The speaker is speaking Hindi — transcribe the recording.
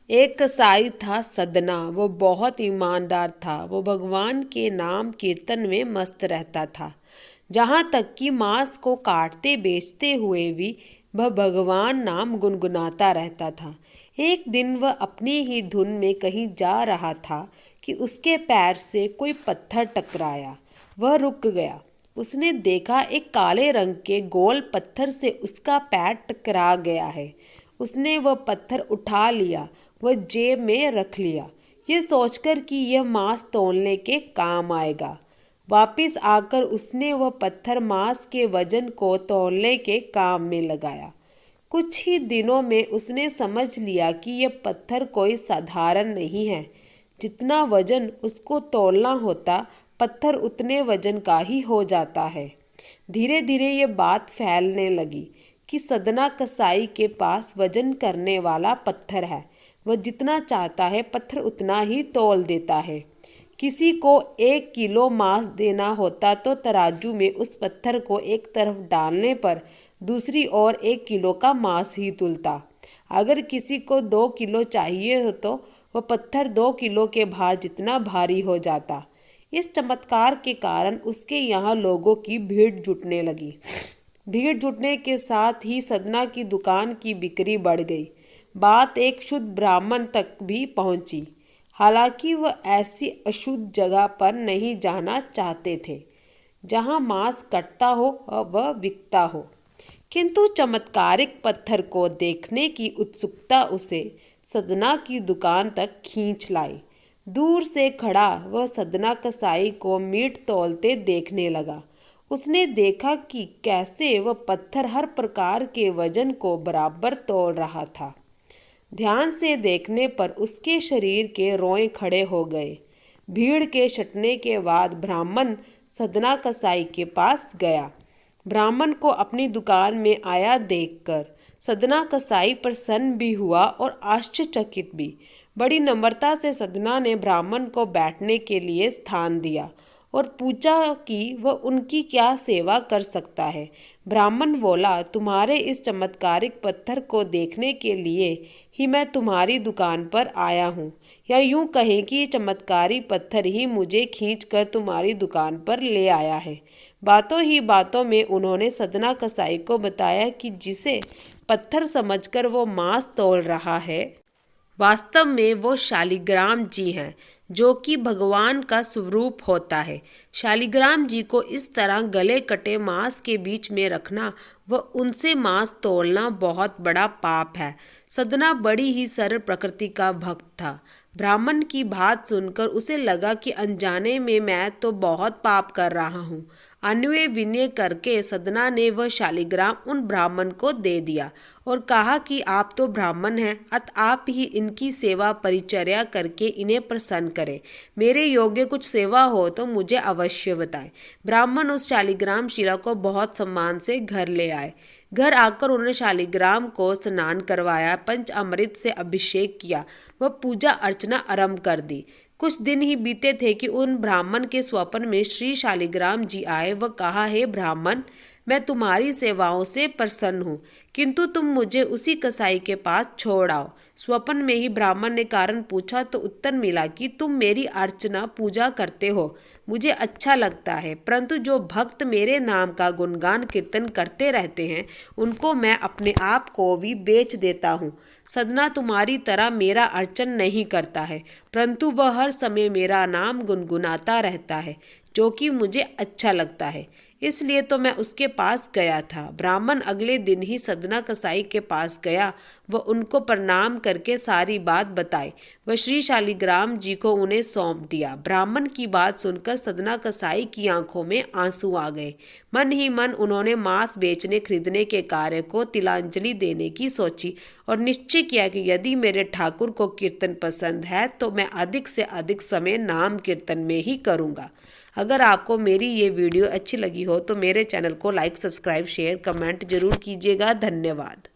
एक कसाई था सदना। वो बहुत ईमानदार था। वो भगवान के नाम कीर्तन में मस्त रहता था। जहाँ तक कि मांस को काटते बेचते हुए भी वह भगवान नाम गुनगुनाता रहता था। एक दिन वह अपनी ही धुन में कहीं जा रहा था कि उसके पैर से कोई पत्थर टकराया। वह रुक गया। उसने देखा एक काले रंग के गोल पत्थर से उसका पैर टकरा गया है। उसने वह पत्थर उठा लिया, वह जेब में रख लिया, ये सोचकर कि यह मांस तौलने के काम आएगा। वापस आकर उसने वह पत्थर मांस के वजन को तौलने के काम में लगाया। कुछ ही दिनों में उसने समझ लिया कि यह पत्थर कोई साधारण नहीं है। जितना वजन उसको तौलना होता, पत्थर उतने वजन का ही हो जाता है। धीरे धीरे ये बात फैलने लगी कि सदना कसाई के पास वजन करने वाला पत्थर है। वह जितना चाहता है पत्थर उतना ही तौल देता है। किसी को 1 किलो मांस देना होता तो तराजू में उस पत्थर को एक तरफ डालने पर दूसरी ओर 1 किलो का मांस ही तुलता। अगर किसी को 2 किलो चाहिए हो तो वह पत्थर 2 किलो के भार जितना भारी हो जाता। इस चमत्कार के कारण उसके यहाँ लोगों की भीड़ जुटने लगी। भीड़ जुटने के साथ ही सदना की दुकान की बिक्री बढ़ गई। बात एक शुद्ध ब्राह्मण तक भी पहुंची। हालांकि वह ऐसी अशुद्ध जगह पर नहीं जाना चाहते थे जहां मांस कटता हो और वह बिकता हो, किंतु चमत्कारिक पत्थर को देखने की उत्सुकता उसे सदना की दुकान तक खींच लाई। दूर से खड़ा वह सदना कसाई को मीट तौलते देखने लगा। उसने देखा कि कैसे वह पत्थर हर प्रकार के वजन को बराबर तौल रहा था। ध्यान से देखने पर उसके शरीर के रोए खड़े हो गए। भीड़ के छटने के बाद ब्राह्मण सदना कसाई के पास गया। ब्राह्मण को अपनी दुकान में आया देखकर सदना कसाई प्रसन्न भी हुआ और आश्चर्यचकित भी। बड़ी नम्रता से सदना ने ब्राह्मण को बैठने के लिए स्थान दिया और पूछा कि वह उनकी क्या सेवा कर सकता है। ब्राह्मण बोला, तुम्हारे इस चमत्कारिक पत्थर को देखने के लिए ही मैं तुम्हारी दुकान पर आया हूँ, या यूँ कहें कि चमत्कारी पत्थर ही मुझे खींचकर तुम्हारी दुकान पर ले आया है। बातों ही बातों में उन्होंने सदना कसाई को बताया कि जिसे पत्थर समझकर वो मांस तौल रहा है, वास्तव में वो शालिग्राम जी हैं, जो कि भगवान का स्वरूप होता है। शालिग्राम जी को इस तरह गले कटे मांस के बीच में रखना व उनसे मांस तौलना बहुत बड़ा पाप है। सदना बड़ी ही सरल प्रकृति का भक्त था। ब्राह्मण की बात सुनकर उसे लगा कि अनजाने में मैं तो बहुत पाप कर रहा हूँ। अन्वय विनय करके सदना ने वह शालिग्राम उन ब्राह्मण को दे दिया और कहा कि आप तो ब्राह्मण हैं, अतः आप ही इनकी सेवा परिचर्या करके इन्हें प्रसन्न करें। मेरे योग्य कुछ सेवा हो तो मुझे अवश्य बताएं। ब्राह्मण उस शालिग्राम शिला को बहुत सम्मान से घर ले आए। घर आकर उन्होंने शालिग्राम को स्नान करवाया, पंचामृत से अभिषेक किया व पूजा अर्चना आरंभ कर दी। कुछ दिन ही बीते थे कि उन ब्राह्मण के स्वप्न में श्री शालिग्राम जी आए व कहा, हे ब्राह्मण, मैं तुम्हारी सेवाओं से प्रसन्न हूँ, किंतु तुम मुझे उसी कसाई के पास छोड़ आओ। स्वप्न में ही ब्राह्मण ने कारण पूछा तो उत्तर मिला कि तुम मेरी अर्चना पूजा करते हो, मुझे अच्छा लगता है, परंतु जो भक्त मेरे नाम का गुणगान कीर्तन करते रहते हैं उनको मैं अपने आप को भी बेच देता हूँ। सदना तुम्हारी तरह मेरा अर्चन नहीं करता है, परंतु वह हर समय मेरा नाम गुनगुनाता रहता है, जो कि मुझे अच्छा लगता है, इसलिए तो मैं उसके पास गया था। ब्राह्मण अगले दिन ही सदना कसाई के पास गया व उनको प्रणाम करके सारी बात बताई व श्री शालिग्राम जी को उन्हें सौंप दिया। ब्राह्मण की बात सुनकर सदना कसाई की आंखों में आंसू आ गए। मन ही मन उन्होंने मांस बेचने खरीदने के कार्य को तिलांजलि देने की सोची और निश्चय किया कि यदि मेरे ठाकुर को कीर्तन पसंद है तो मैं अधिक से अधिक समय नाम कीर्तन में ही करूँगा। अगर आपको मेरी ये वीडियो अच्छी लगी हो तो मेरे चैनल को लाइक, सब्सक्राइब, शेयर, कमेंट जरूर कीजिएगा। धन्यवाद।